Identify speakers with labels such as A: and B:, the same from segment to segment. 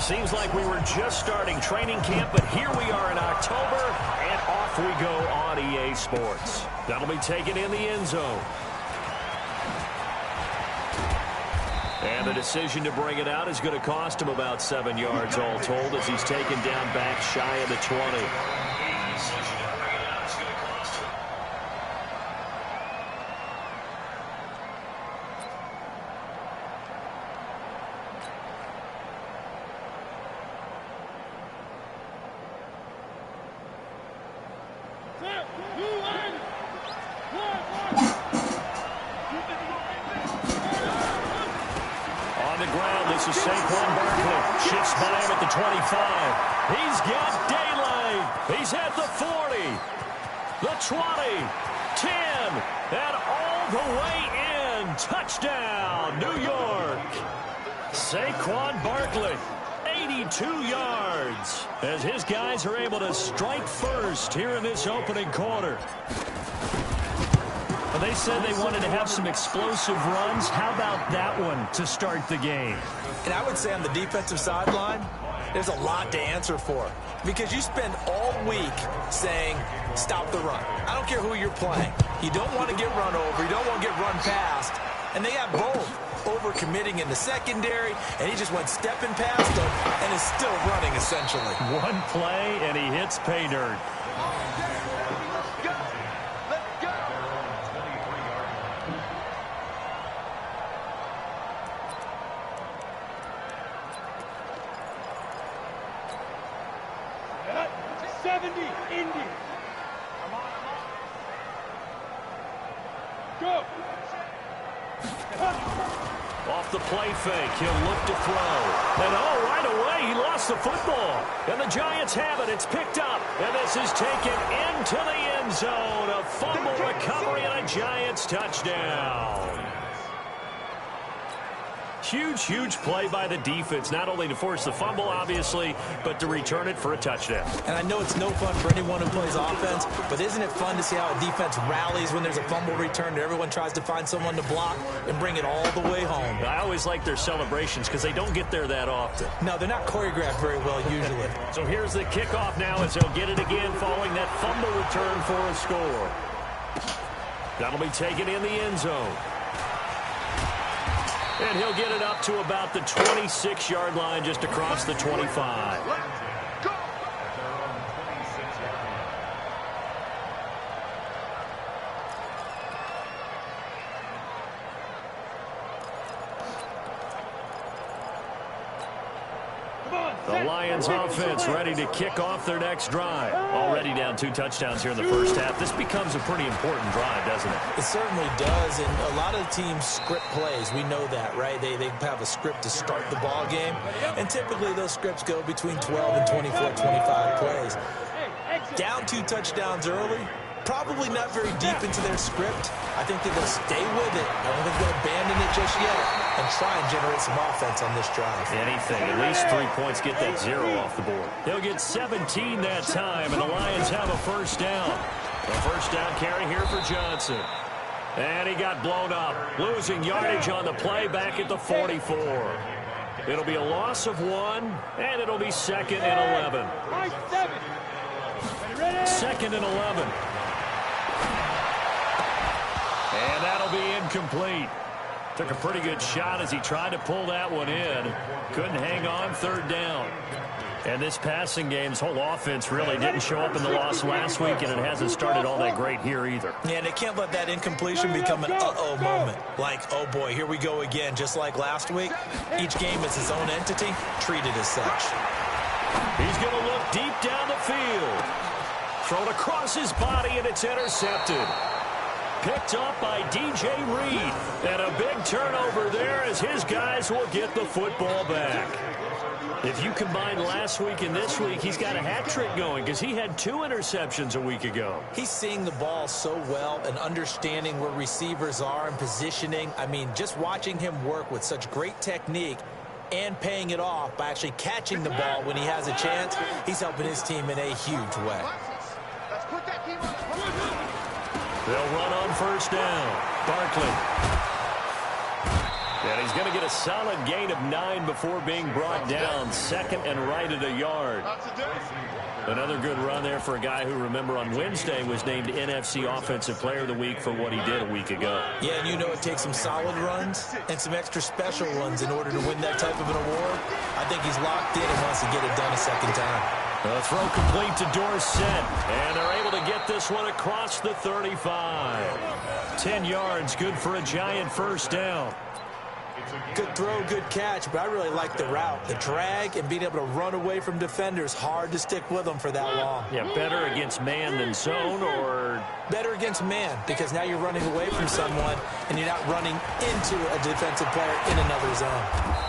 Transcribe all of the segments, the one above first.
A: Seems like we were just starting training camp, but here we are in October, and off we go on EA Sports. That'll be taken in the end zone. And the decision to bring it out is going to cost him about 7 yards all told as he's taken down back shy of the 20. This is Saquon Barkley. Shifts by him at the 25. He's got daylight. He's at the 40, the 20, 10, and all the way in. Touchdown, New York. Saquon Barkley, 82 yards, as his guys are able to strike first here in this opening quarter. Well, they said they wanted to have some explosive runs. How about that one to start the game?
B: And I would say on the defensive sideline, there's a lot to answer for. Because you spend all week saying, stop the run. I don't care who you're playing. You don't want to get run over. You don't want to get run past. And they got both. Over-committing in the secondary, and he just went stepping past them and is still running, essentially.
A: One play, and he hits pay dirt. Off the play fake, he'll look to throw. And right away, he lost the football. And the Giants have it. It's picked up. And this is taken into the end zone. A fumble recovery and a Giants touchdown. Huge play by the defense, not only to force the fumble, obviously, but to return it for a touchdown.
B: And I know it's no fun for anyone who plays offense, but isn't it fun to see how a defense rallies when there's a fumble return and everyone tries to find someone to block and bring it all the way home?
A: I always like their celebrations because they don't get there that often.
B: No, they're not choreographed very well usually.
A: So here's the kickoff now as he'll get it again following that fumble return for a score. That'll be taken in the end zone. And he'll get it up to about the 26-yard line just across the 25. The Lions offense ready to kick off their next drive. Already down 2 touchdowns here in the first half. This becomes a pretty important drive, doesn't it?
B: It certainly does, and a lot of teams script plays. We know that, right? They have a script to start the ball game, and typically those scripts go between 12 and 24, 25 plays. Down 2 touchdowns early, probably not very deep into their script. I think they're going to stay with it. I don't think they'll abandon it just yet and try and generate some offense on this drive.
A: Anything. At least 3 points, get that 0 off the board. They'll get 17 that time, and the Lions have a first down. A first down carry here for Johnson. And he got blown up. Losing yardage on the play back at the 44. It'll be a loss of 1, and it'll be 2nd and 11. 2nd and 11. And that'll be incomplete. Took a pretty good shot as he tried to pull that one in. Couldn't hang on, 3rd down. And this passing game's whole offense really didn't show up in the loss last week, and it hasn't started all that great here either.
B: Yeah, and they can't let that incompletion become an uh-oh moment. Like, oh boy, here we go again, just like last week. Each game is its own entity, treated as such.
A: He's going to look deep down the field. Thrown across his body, and it's intercepted. Picked up by DJ Reed. And a big turnover there as his guys will get the football back. If you combine last week and this week, he's got a hat trick going because he had 2 interceptions a week ago.
B: He's seeing the ball so well and understanding where receivers are and positioning. I mean, just watching him work with such great technique and paying it off by actually catching the ball when he has a chance, he's helping his team in a huge way.
A: They'll run on first down. Barkley. And he's going to get a solid gain of 9 before being brought down. Second and right at a yard. Another good run there for a guy who, remember, on Wednesday was named NFC Offensive Player of the Week for what he did a week ago.
B: Yeah, and you know it takes some solid runs and some extra special runs in order to win that type of an award. I think he's locked in and wants to get it done a second time.
A: The throw complete to Dorsett, and they're able to get this one across the 35. 10 yards, good for a Giant first down.
B: Good throw, good catch, but I really like the route. The drag and being able to run away from defenders, hard to stick with them for that long.
A: Yeah, better against man than zone, or?
B: Better against man, because now you're running away from someone and you're not running into a defensive player in another zone.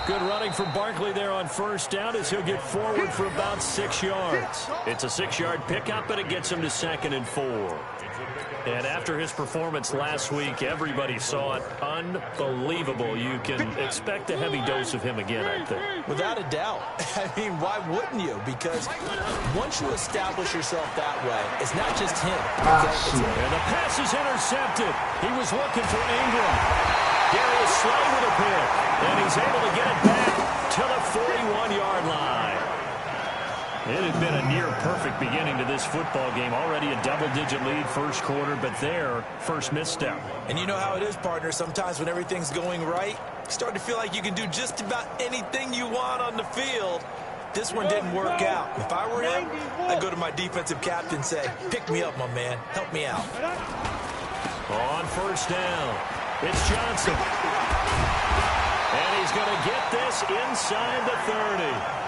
A: Good running from Barkley there on first down as he'll get forward for about 6 yards. It's a 6-yard pickup, and it gets him to 2nd and 4. And after his performance last week, everybody saw it. Unbelievable. You can expect a heavy dose of him again, I think.
B: Without a doubt. I mean, why wouldn't you? Because once you establish yourself that way, it's not just him. Okay?
A: And the pass is intercepted. He was looking for Ingram. Darius Slay with a pick. And he's able to get it back to the 41-yard line. It had been a near-perfect beginning to this football game. Already a double-digit lead first quarter, but their first misstep.
B: And you know how it is, partner. Sometimes when everything's going right, you start to feel like you can do just about anything you want on the field. This one didn't work out. If I were him, I'd go to my defensive captain and say, pick me up, my man. Help me out.
A: On first down, it's Johnson. And he's going to get this inside the 30.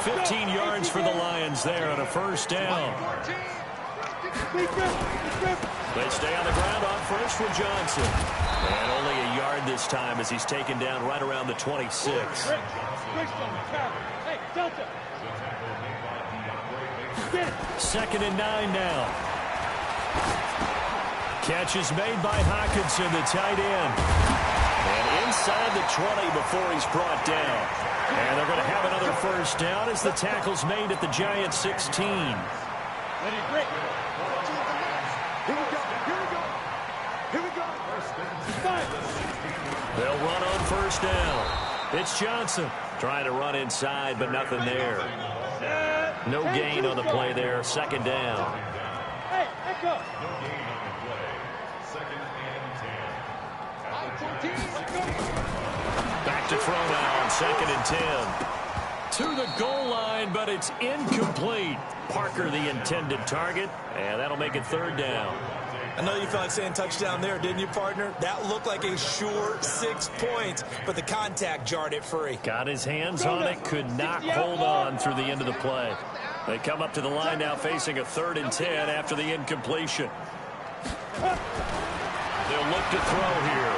A: 15 yards for the Lions there on a first down. They stay on the ground on first with Johnson. And only a yard this time as he's taken down right around the 26. Second and 9 now. Catch is made by Hockenson, the tight end. And inside the 20 before he's brought down. And they're going to have another first down as the tackle's made at the Giants 16. They'll run on first down. It's Johnson trying to run inside, but nothing there. No gain on the play there. Second down.
C: Hey, echo.
A: Back to throw now on 2nd and 10. To the goal line, but it's incomplete. Parker the intended target, and that'll make it third down.
B: I know you felt like saying touchdown there, didn't you, partner? That looked like a sure 6 points, but the contact jarred it free.
A: Got his hands on it, could not hold on through the end of the play. They come up to the line now facing a 3rd and 10 after the incompletion. They'll look to throw here.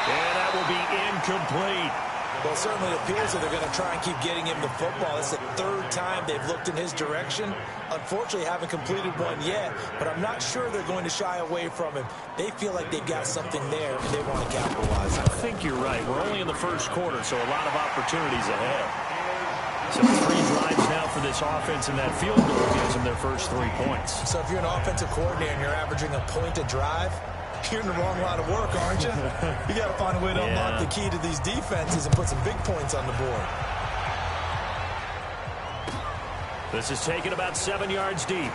A: And that will be incomplete.
B: Well, it certainly appears that they're going to try and keep getting him the football. It's the 3rd time they've looked in his direction. Unfortunately, haven't completed one yet, but I'm not sure they're going to shy away from him. They feel like they've got something there, and they want to capitalize on it.
A: I think you're right. We're only in the first quarter, so a lot of opportunities ahead. So 3 drives now for this offense, and that field goal gives them their first 3 points.
B: So if you're an offensive coordinator and you're averaging a point a drive, you're in the wrong line of work, aren't you? You got to find a way to unlock the key to these defenses and put some big points on the board.
A: This is taken about 7 yards deep.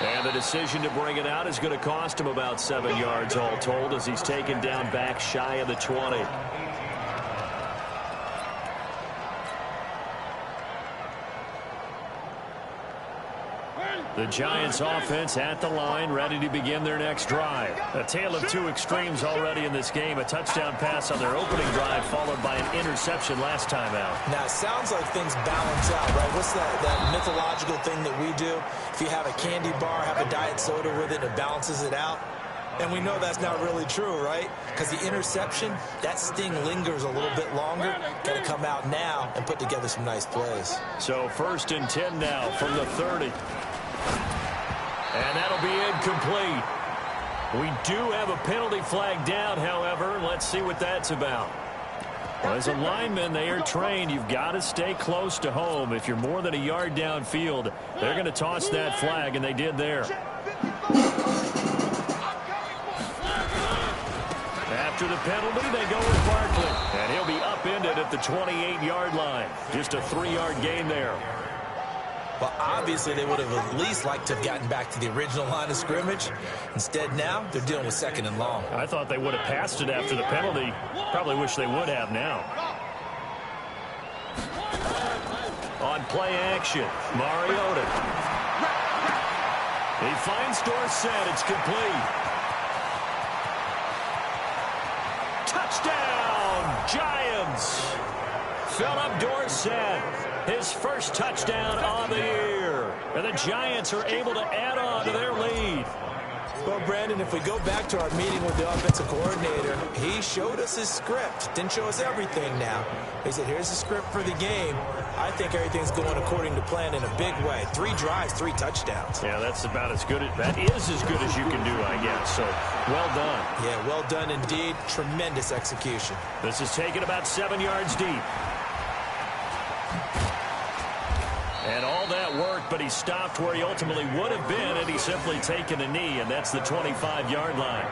A: And the decision to bring it out is going to cost him about 7 yards all told as he's taken down back shy of the 20. The Giants offense at the line, ready to begin their next drive. A tale of 2 extremes already in this game. A touchdown pass on their opening drive, followed by an interception last time out.
B: Now, it sounds like things balance out, right? What's that mythological thing that we do? If you have a candy bar, have a diet soda with it, it balances it out. And we know that's not really true, right? Because the interception, that sting lingers a little bit longer. Got to come out now and put together some nice plays.
A: So 1st and 10 now from the 30. And that'll be incomplete. We do have a penalty flag down, however. Let's see what that's about. Well, as a lineman, they are trained. You've got to stay close to home. If you're more than a yard downfield, they're going to toss that flag, and they did there. After the penalty, they go with Barkley. And he'll be upended at the 28-yard line. Just a 3-yard gain there.
B: Well, obviously, they would have at least liked to have gotten back to the original line of scrimmage. Instead, now, they're dealing with 2nd and long.
A: I thought they would have passed it after the penalty. Probably wish they would have now. On play action, Mariota. He finds Dorsett. It's complete. Touchdown, Giants. Philip Dorsett, his first touchdown of the year. And the Giants are able to add on to their lead.
B: Well, Brandon, if we go back to our meeting with the offensive coordinator, he showed us his script. Didn't show us everything now. He said, here's the script for the game. I think everything's going according to plan in a big way. 3 drives, 3 touchdowns.
A: Yeah, that's about as good. That is as good as you can do, I guess. So, well done.
B: Yeah, well done indeed. Tremendous execution.
A: This is taken about 7 yards deep. And all that worked, but he stopped where he ultimately would have been had he simply taken a knee, and that's the 25-yard line.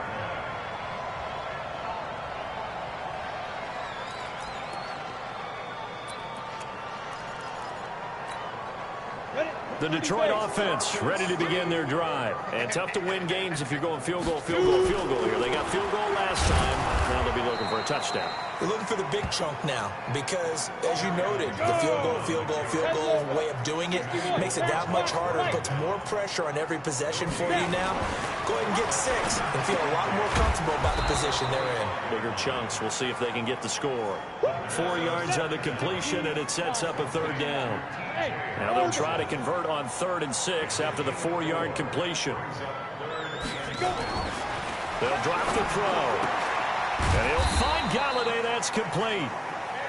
A: The Detroit offense ready to begin their drive. And tough to win games if you're going field goal, field goal, field goal here. They got field goal last time. Now they'll be looking for a touchdown.
B: They're looking for the big chunk now because, as you noted, the field goal way of doing it makes it that much harder. It puts more pressure on every possession for you now. Go ahead and get 6 and feel a lot more comfortable about the position they're in.
A: Bigger chunks. We'll see if they can get the score. 4 yards on the completion, and it sets up a 3rd down. Now they'll try to convert on 3rd and 6 after the 4-yard completion. They'll drop the throw. And he'll find Galladay. That's complete.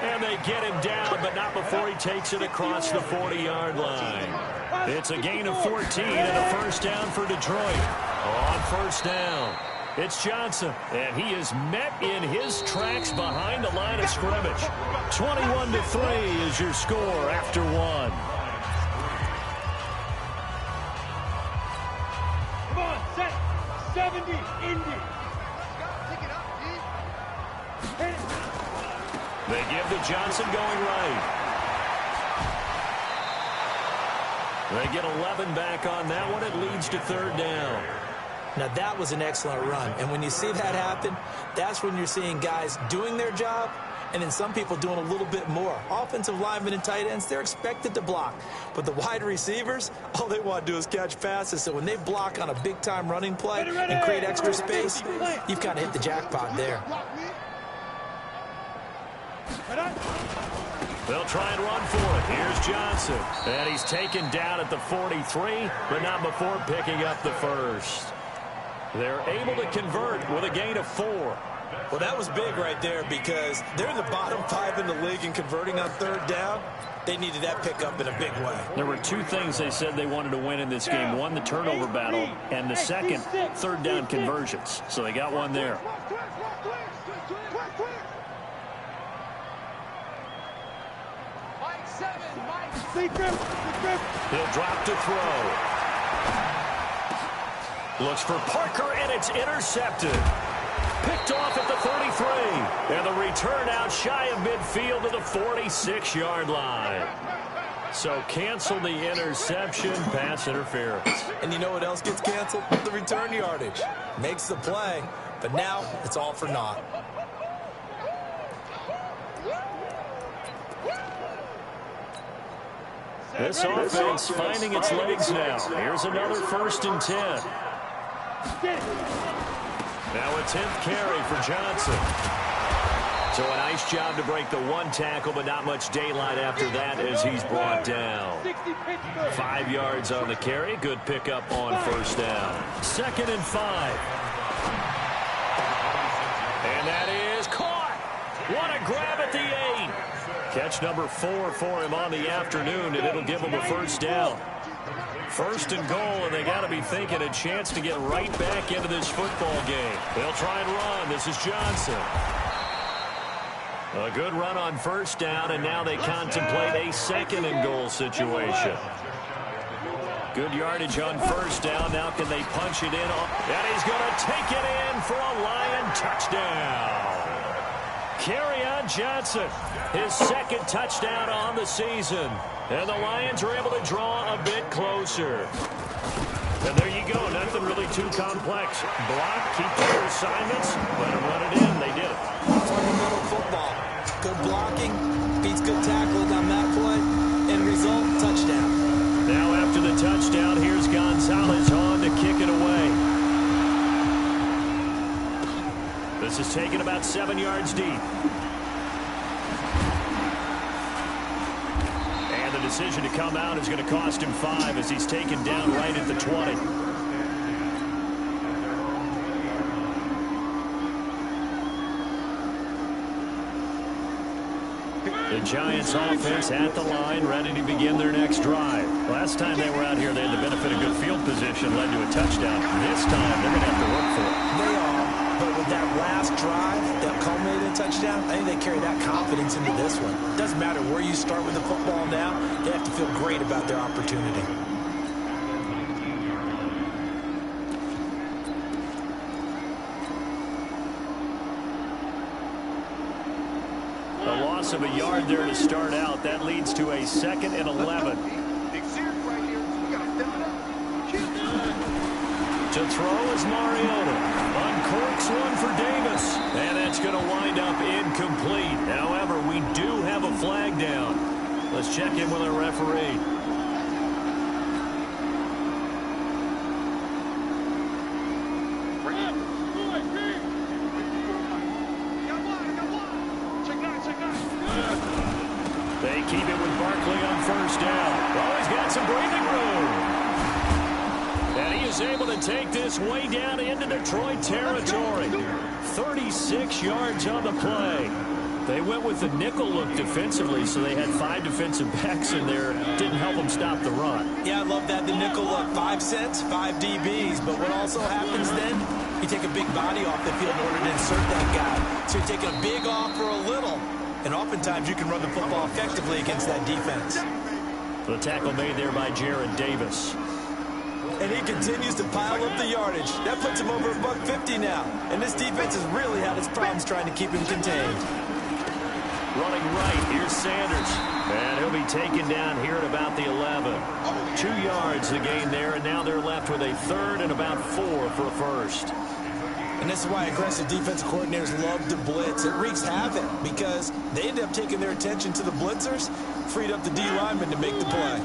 A: And they get him down, but not before he takes it across the 40-yard line. It's a gain of 14 and a 1st down for Detroit. On 1st down, it's Johnson. And he is met in his tracks behind the line of scrimmage. 21-3 is your score after 1.
C: Come on, set. 70, Indy.
A: They give to Johnson going right. They get 11 back on that one. It leads to 3rd down.
B: Now, that was an excellent run. And when you see that happen, that's when you're seeing guys doing their job and then some people doing a little bit more. Offensive linemen and tight ends, they're expected to block. But the wide receivers, all they want to do is catch passes. So when they block on a big-time running play and create extra space, you've kind of hit the jackpot there.
A: They'll try and run for it. Here's Johnson. And he's taken down at the 43, but not before picking up the 1st. They're able to convert with a gain of 4.
B: Well, that was big right there because they're in the bottom 5 in the league and converting on 3rd down. They needed that pickup in a big way.
A: There were 2 things they said they wanted to win in this game. One, the turnover battle, and the second, 3rd down conversions. So they got one there. He'll drop to throw. Looks for Parker, and it's intercepted. Picked off at the 33. And the return out shy of midfield to the 46-yard line. So cancel the interception, pass interference.
B: And you know what else gets canceled? The return yardage. Makes the play, but now it's all for naught.
A: This offense finding its legs now. Here's another 1st and 10. Now a 10th carry for Johnson. So a nice job to break the 1 tackle, but not much daylight after that as he's brought down. 5 yards on the carry. Good pickup on 1st down. 2nd and 5. And that is caught. What a grab at the 8. Catch number 4 for him on the afternoon, and it'll give him a 1st down. 1st and goal, and they got to be thinking a chance to get right back into this football game. They'll try and run. This is Johnson. A good run on 1st down, and now they contemplate a 2nd and goal situation. Good yardage on 1st down. Now can they punch it in? And he's going to take it in for a Lion touchdown. Kerryon Johnson, his second touchdown on the season. And the Lions are able to draw a bit closer. And there you go. Nothing really too complex. Block, keep to your assignments, let them run it in. They did it.
B: Fundamental football. Good blocking, beats good tackling on that play. End result, touchdown.
A: Now after the touchdown, here's Gonzalez on to kick it away. This is taken about 7 yards deep. And the decision to come out is going to cost him 5 as he's taken down right at the 20. The Giants offense at the line, ready to begin their next drive. Last time they were out here, they had the benefit of good field position, led to a touchdown. This time, they're going to have to work for it.
B: They are, but with that last drive that culminated in a touchdown, I think they carry that confidence into this one. It doesn't matter where you start with the football now, they have to feel great about their opportunity.
A: Of a yard there to start out. That leads to a 2nd and 11. To throw is Mariota. Uncorks one for Davis. And that's going to wind up incomplete. However, we do have a flag down. Let's check in with our referee. They keep it with Barkley on first down. Oh, he's got some breathing room. And he is able to take this way down into Detroit territory. 36 yards on the play. They went with the nickel look defensively, so they had 5 defensive backs in there. Didn't help them stop the run.
B: Yeah, I love that, the nickel look. 5 cents, 5 DBs. But what also happens then, you take a big body off the field in order to insert that guy. So you're taking a big off for a little. And oftentimes you can run the football effectively against that defense.
A: The tackle made there by Jared Davis.
B: And he continues to pile up the yardage. That puts him over $150 now. And this defense has really had its problems trying to keep him contained.
A: Running right, here's Sanders. And he'll be taken down here at about the 11. 2 yards the gain there, and now they're left with a 3rd and about 4 for a first.
B: And this is why aggressive defensive coordinators love to blitz. It wreaks havoc because they end up taking their attention to the blitzers, freed up the D lineman to make the play.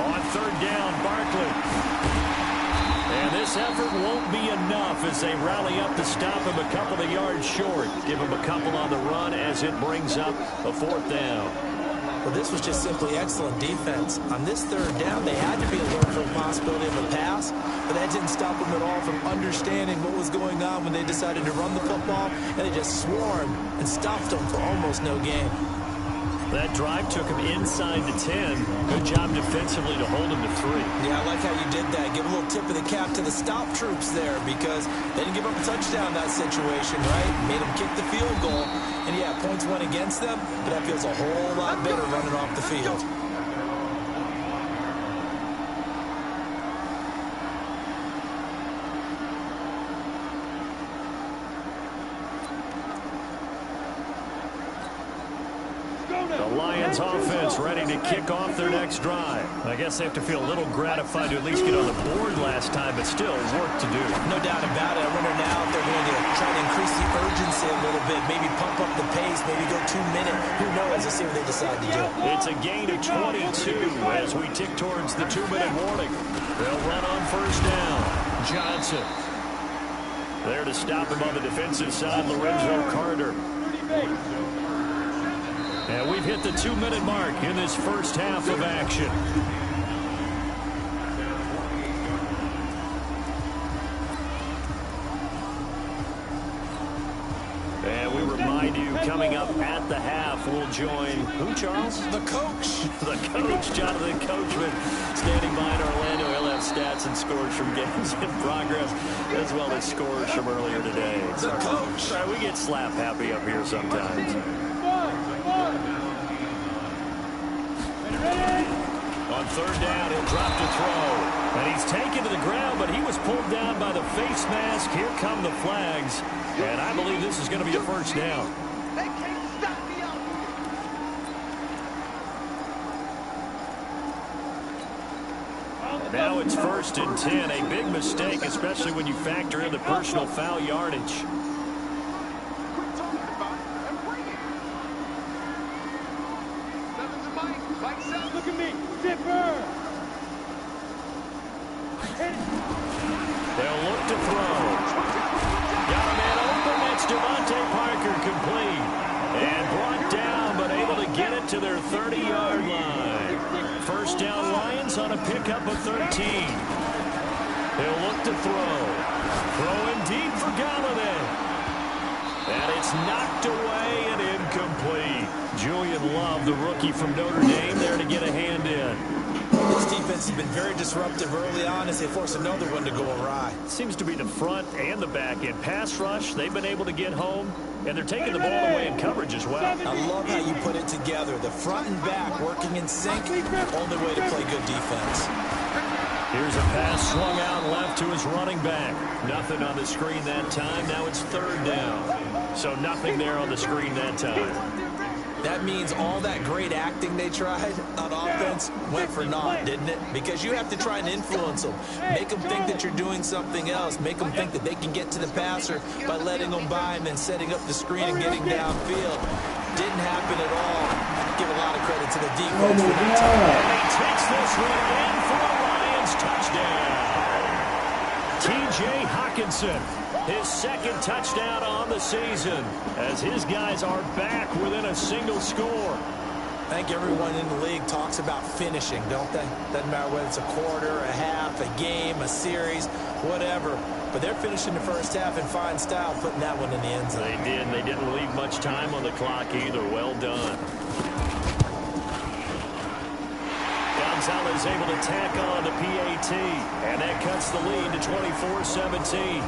A: On 3rd down, Barkley. And this effort won't be enough as they rally up to stop him a couple of yards short. Give him a couple on the run as it brings up a 4th down.
B: Well, this was just simply excellent defense. On this 3rd down, they had to be alert for the possibility of a pass, but that didn't stop them at all from understanding what was going on when they decided to run the football, and they just swarmed and stopped them for almost no gain.
A: That drive took him inside the 10. Good job defensively to hold him to 3.
B: Yeah, I like how you did that. Give a little tip of the cap to the stop troops there because they didn't give up a touchdown in that situation, right? Made them kick the field goal. And, yeah, points went against them, but that feels a whole lot better running off the field.
A: The Lions offense ready to kick off their next drive. I guess they have to feel a little gratified to at least get on the board last time, but still work to do.
B: No doubt about it. I wonder now if they're going to try to increase the urgency a little bit, maybe pump up the pace, maybe go 2-minute. Who knows? Let's see what they decide to do.
A: It's a gain of 22 as we tick towards the 2-minute warning. They'll run on first down. Johnson. There to stop him on the defensive side, Lorenzo Carter. And we've hit the 2-minute mark in this first half of action. And we remind you, coming up at the half, we'll join who, Charles?
B: The coach.
A: The coach, Jonathan Coachman, standing by in Orlando. He'll have stats and scores from games in progress, as well as scores from earlier today.
B: The coach.
A: Sorry, we get slap happy up here sometimes. On third down, he'll drop to throw. And he's taken to the ground, but he was pulled down by the face mask. Here come the flags. And I believe this is going to be a first down.
C: They can't stop me out here.
A: Now it's 1st and 10. A big mistake, especially when you factor in the personal foul yardage.
C: Quit talking about it and bring it. Seven to Mike. Mike 7. Look at me. Zipper.
A: They'll look to throw. Got a man open. That's Devontae Parker, complete. And brought down, but able to get it to their 30-yard line. First down Lions on a pickup of 13. They'll look to throw. Throwing deep for Galladay. And it's knocked away and incomplete. Julian Love, the rookie from Notre Dame, there to get a hand in.
B: This defense has been very disruptive early on as they force another one to go awry.
A: Seems to be the front and the back end. Pass rush, they've been able to get home, and they're taking the ball away in coverage as well.
B: I love how you put it together. The front and back working in sync, only way to play good defense.
A: Here's a pass swung out left to his running back. Nothing on the screen that time. Now it's third down. So nothing there on the screen that time.
B: That means all that great acting they tried on offense went for naught, didn't it? Because you have to try and influence them. Make them think that you're doing something else. Make them think that they can get to the passer by letting them by and then setting up the screen and getting downfield. Didn't happen at all. Give a lot of credit to the defense for that time.
A: And he takes this one in for a Lions touchdown. T.J. Hockenson, his second touchdown on the season, as his guys are back within a single score.
B: I think everyone in the league talks about finishing, don't they? Doesn't matter whether it's a quarter, a half, a game, a series, whatever. But they're finishing the first half in fine style, putting that one in the end zone.
A: They did. They didn't leave much time on the clock either. Well done. Gonzalez able to tack on the PAT, and that cuts the lead to 24-17.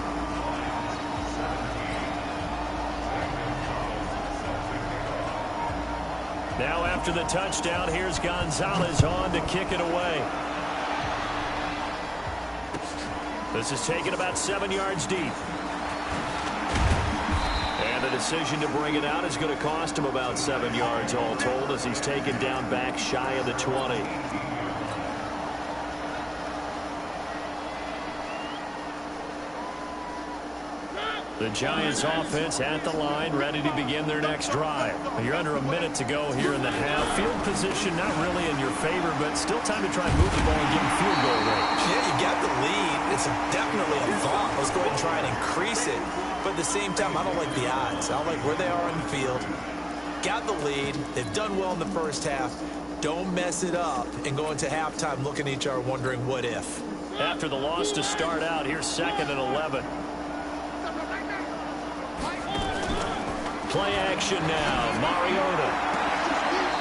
A: Now after the touchdown, here's Gonzalez on to kick it away. This is taken about 7 yards deep. And the decision to bring it out is going to cost him about 7 yards all told, as he's taken down back shy of the 20. The Giants offense at the line, ready to begin their next drive. You're under a minute to go here in the half. Field position not really in your favor, but still time to try and move the ball and get in field goal range.
B: Yeah, you got the lead. It's definitely a thought. Let's go ahead and try and increase it. But at the same time, I don't like the odds. I don't like where they are on the field. Got the lead. They've done well in the first half. Don't mess it up and go into halftime looking at each other wondering what if.
A: After the loss to start out, here's 2nd and 11. Play action now. Mariota.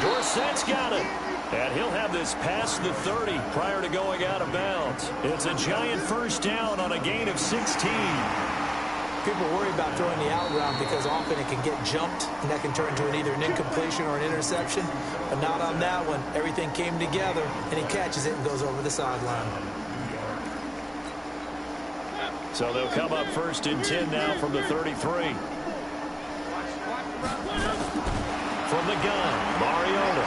A: Dorsett's got it. And he'll have this past the 30 prior to going out of bounds. It's a Giant first down on a gain of 16.
B: People worry about throwing the out route because often it can get jumped, and that can turn into either an incompletion or an interception. But not on that one. Everything came together, and he catches it and goes over the sideline.
A: So they'll come up 1st and 10 now from the 33. From the gun, Mariota.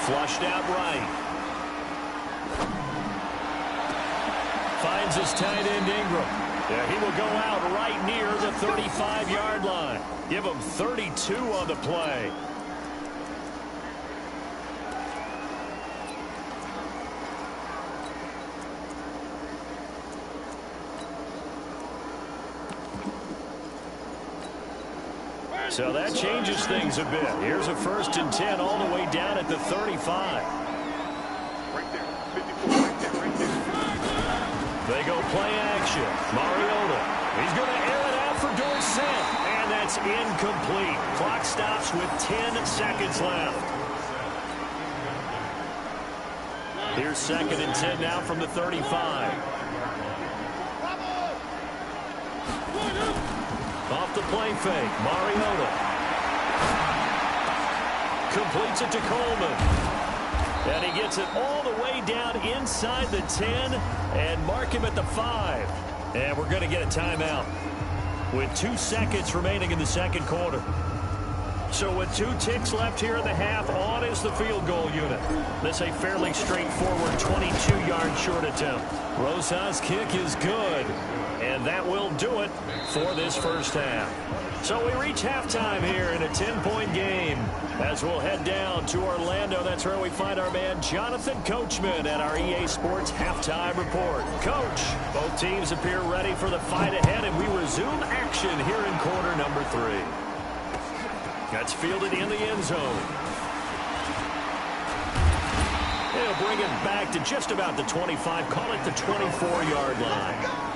A: Flushed out right. Finds his tight end Ingram. Yeah, he will go out right near the 35-yard line. Give him 32 on the play. So that changes things a bit. Here's a 1st and 10 all the way down at the 35.
C: Right there. 54 right there. Right there.
A: They go play action. Mariota. He's going to air it out for Dorsett. And that's incomplete. Clock stops with 10 seconds left. Here's 2nd and 10 now from the 35. Off the play fake, Mariota. Completes it to Coleman. And he gets it all the way down inside the 10 and mark him at the 5. And we're going to get a timeout with 2 seconds remaining in the second quarter. So with 2 ticks left here in the half, on is the field goal unit. This a fairly straightforward 22-yard short attempt. Rosas' kick is good, and that will do it for this first half. So we reach halftime here in a 10-point game as we'll head down to Orlando. That's where we find our man Jonathan Coachman at our EA Sports Halftime Report. Coach, both teams appear ready for the fight ahead, and we resume action here in quarter number 3. That's fielded in the end zone. They'll bring it back to just about the 25. Call it the 24-yard line.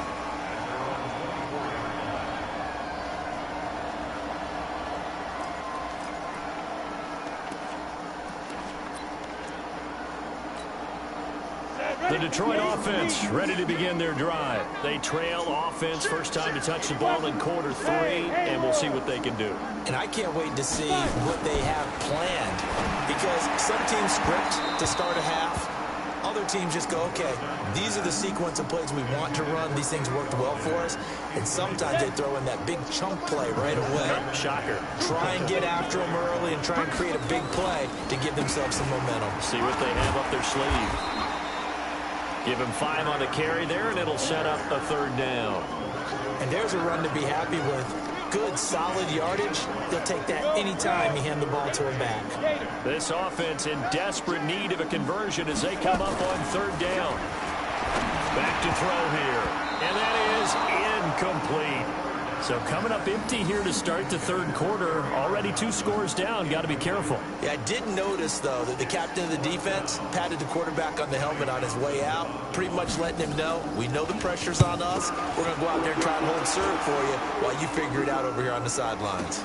A: The Detroit offense ready to begin their drive. They trail offense, first time to touch the ball in quarter 3, and we'll see what they can do.
B: And I can't wait to see what they have planned, because some teams script to start a half. Other teams just go, okay, these are the sequence of plays we want to run. These things worked well for us. And sometimes they throw in that big chunk play right away.
A: Shocker.
B: Try and get after them early and try and create a big play to give themselves some momentum.
A: See what they have up their sleeve. Give him 5 on the carry there, and it'll set up a 3rd down.
B: And there's a run to be happy with. Good, solid yardage. They'll take that anytime you hand the ball to him back.
A: This offense in desperate need of a conversion as they come up on 3rd down. Back to throw here. And that is incomplete. So coming up empty here to start the 3rd quarter. Already 2 scores down. Got to be careful.
B: Yeah, I did notice, though, that the captain of the defense patted the quarterback on the helmet on his way out, pretty much letting him know, we know the pressure's on us. We're going to go out there and try and hold serve for you while you figure it out over here on the sidelines.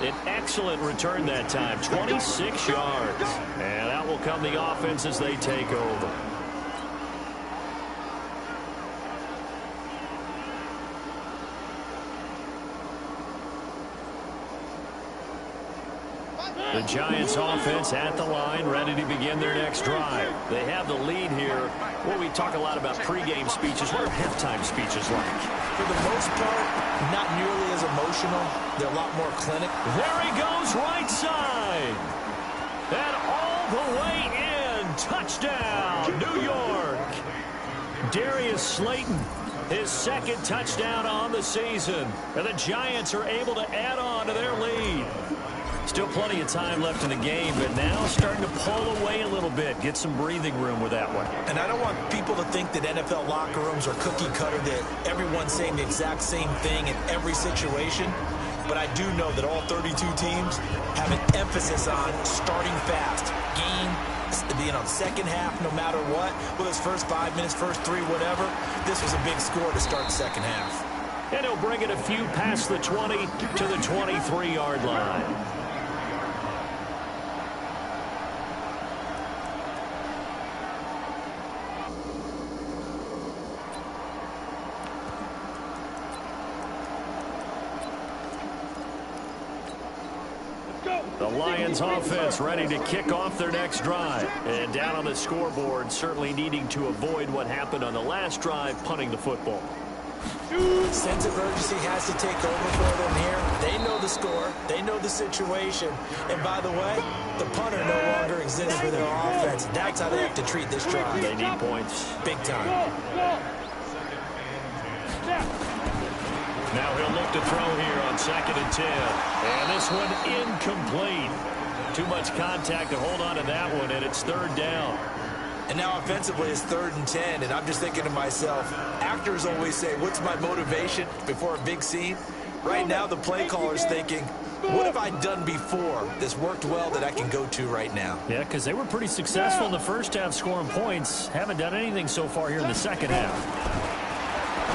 A: An excellent return that time. 26 yards. And out will come the offense as they take over. The Giants offense at the line, ready to begin their next drive. They have the lead here. Well, we talk a lot about pregame speeches. What are halftime speeches like?
B: For the most part, not nearly as emotional. They're a lot more clinical.
A: There he goes, right side. And all the way in. Touchdown, New York. Darius Slayton, his 2nd touchdown on the season. And the Giants are able to add on to their lead. Still plenty of time left in the game, but now starting to pull away a little bit. Get some breathing room with that one.
B: And I don't want people to think that NFL locker rooms are cookie cutter, that everyone's saying the exact same thing in every situation. But I do know that all 32 teams have an emphasis on starting fast. Second half, no matter what. Whether it's first 5 minutes, first 3, whatever. This was a big score to start the second half.
A: And he'll bring it a few past the 20 to the 23-yard line. The Lions offense ready to kick off their next drive. And down on the scoreboard, certainly needing to avoid what happened on the last drive, punting the football.
B: Sense of urgency has to take over for them here. They know the score. They know the situation. And by the way, the punter no longer exists for their offense. That's how they have to treat this drive.
A: They need points.
B: Big time.
A: Now he'll look to throw here on 2nd and 10. And this one incomplete. Too much contact to hold on to that one, and it's 3rd down.
B: And now offensively it's 3rd and 10, and I'm just thinking to myself, actors always say, what's my motivation before a big scene? Right now the play caller's thinking, what have I done before that's worked well that I can go to right now?
A: Yeah, because they were pretty successful in the first half scoring points. Haven't done anything so far here in the second half.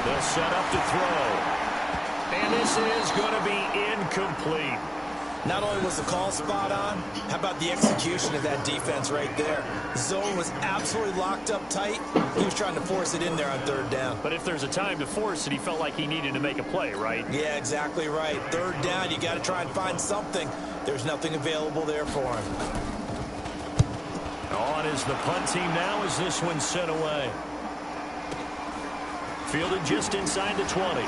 A: They'll set up to throw. And this is going to be incomplete.
B: Not only was the call spot on, how about the execution of that defense right there? The zone was absolutely locked up tight. He was trying to force it in there on third down.
A: But if there's a time to force it, he felt like he needed to make a play, right?
B: Yeah, exactly right. Third down, you got to try and find something. There's nothing available there for him.
A: On is the punt team now as this one's sent away. Fielded just inside the 20.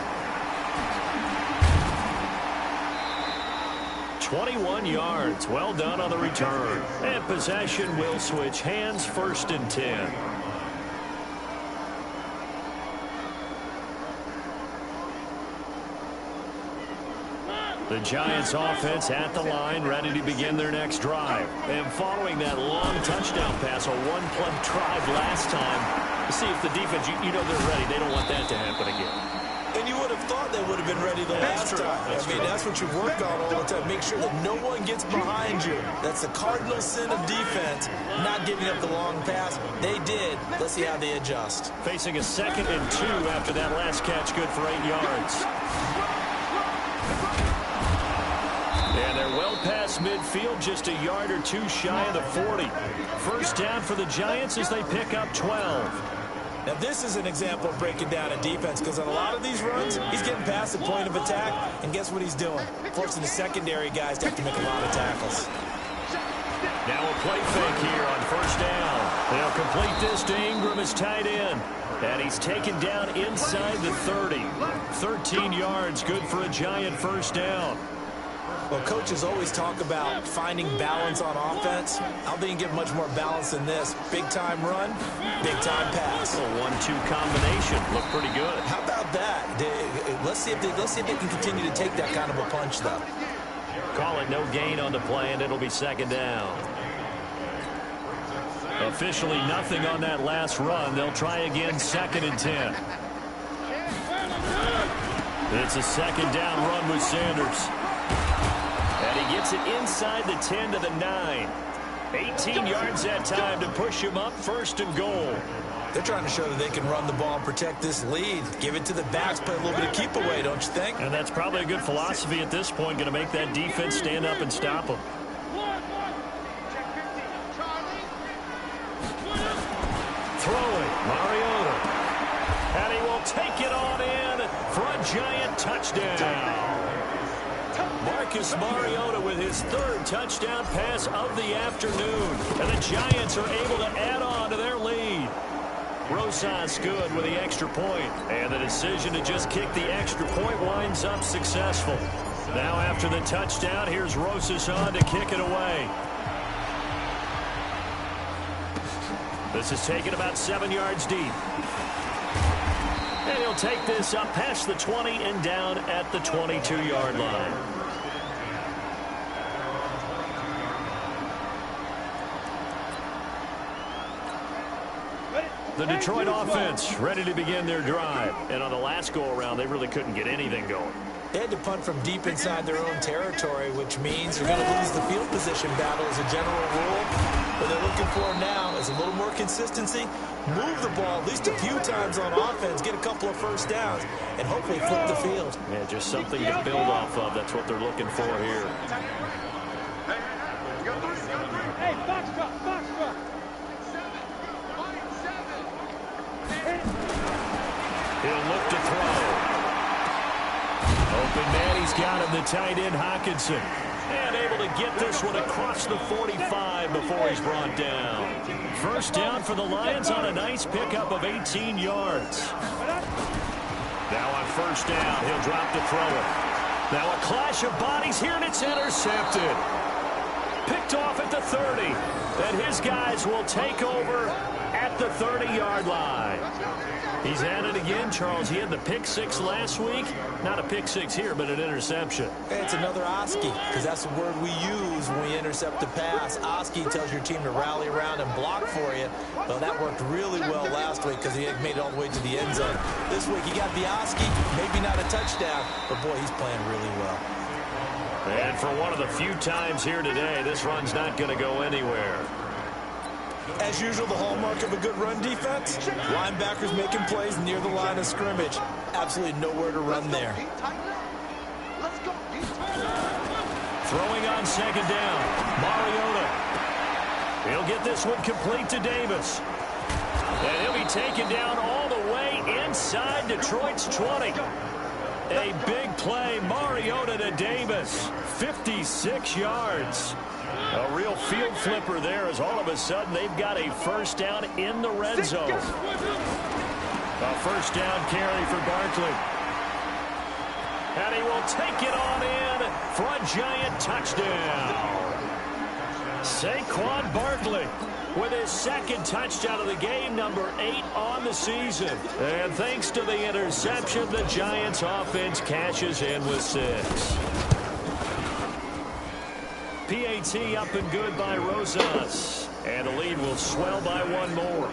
A: 21 yards. Well done on the return. And possession will switch hands, 1st and 10. The Giants offense at the line, ready to begin their next drive. And following that long touchdown pass, a one-play drive last time, to see if the defense, you know they're ready. They don't want that to happen again.
B: And you would have thought they would have been ready the last time. That's what you work on all the time. Make sure that no one gets behind you. That's the cardinal sin of defense, not giving up the long pass. They did. Let's see how they adjust.
A: Facing a 2nd and 2 after that last catch, good for 8 yards. And they're well past midfield, just a yard or two shy of the 40. 1st down for the Giants as they pick up 12.
B: Now, this is an example of breaking down a defense, because on a lot of these runs, he's getting past the point of attack, and guess what he's doing? Forcing the secondary guys to have to make a lot of tackles.
A: Now a play fake here on 1st down. They'll complete this to Ingram as tight end. And he's taken down inside the 30. 13 yards, good for a Giant 1st down.
B: Well, coaches always talk about finding balance on offense. I don't think you get much more balance than this. Big-time run, big-time pass.
A: A 1-2 combination. Looked pretty good.
B: How about that? Let's see if they can continue to take that kind of a punch, though.
A: Call it no gain on the play, and it'll be 2nd down. Officially nothing on that last run. They'll try again, 2nd and 10. It's a 2nd down run with Sanders. And he gets it inside the 10 to the 9. 18 yards that time to push him up, 1st and goal.
B: They're trying to show that they can run the ball and protect this lead. Give it to the backs, play a little bit of keep away, don't you think?
A: And that's probably a good philosophy at this point, going to make that defense stand up and stop them. Throwing, Mariota. And he will take it on in for a Giant touchdown. Marcus Mariota with his 3rd touchdown pass of the afternoon. And the Giants are able to add on to their lead. Rosas good with the extra point. And the decision to just kick the extra point winds up successful. Now after the touchdown, here's Rosas on to kick it away. This is taken about 7 yards deep. And he'll take this up past the 20 and down at the 22-yard line. The Detroit offense ready to begin their drive. And on the last go-around, they really couldn't get anything going.
B: They had to punt from deep inside their own territory, which means they're going to lose the field position battle as a general rule. What they're looking for now is a little more consistency, move the ball at least a few times on offense, get a couple of 1st downs, and hopefully flip the field.
A: Yeah, just something to build off of. That's what they're looking for here.
C: Hey, box drop, box drop.
A: He'll look to throw. Open man, he's got him, the tight end, Hockenson. And able to get this one across the 45 before he's brought down. 1st down for the Lions on a nice pickup of 18 yards. Now on 1st down, he'll drop to throw it. Now a clash of bodies here, and it's intercepted. Picked off at the 30. And his guys will take over at the 30-yard line. He's at it again, Charles. He had the pick 6 last week. Not a pick 6 here, but an interception.
B: Hey, it's another Oski, because that's the word we use when we intercept the pass. Oski tells your team to rally around and block for you. Well, that worked really well last week because he had made it all the way to the end zone. This week, he got the Oski, maybe not a touchdown, but boy, he's playing really well.
A: And for one of the few times here today, this run's not going to go anywhere.
B: As usual, the hallmark of a good run defense, linebackers making plays near the line of scrimmage. Absolutely nowhere to run there.
A: Throwing on second down. Mariota. He'll get this one complete to Davis. And he'll be taken down all the way inside Detroit's 20. A big play. Mariota to Davis. 56 yards. A real field flipper there as all of a sudden they've got a first down in the red zone. A first down carry for Barkley. And he will take it on in for a giant touchdown. Saquon Barkley with his second touchdown of the game, number 8 on the season. And thanks to the interception, the Giants offense cashes in with 6. PAT up and good by Rosas. And the lead will swell by one more.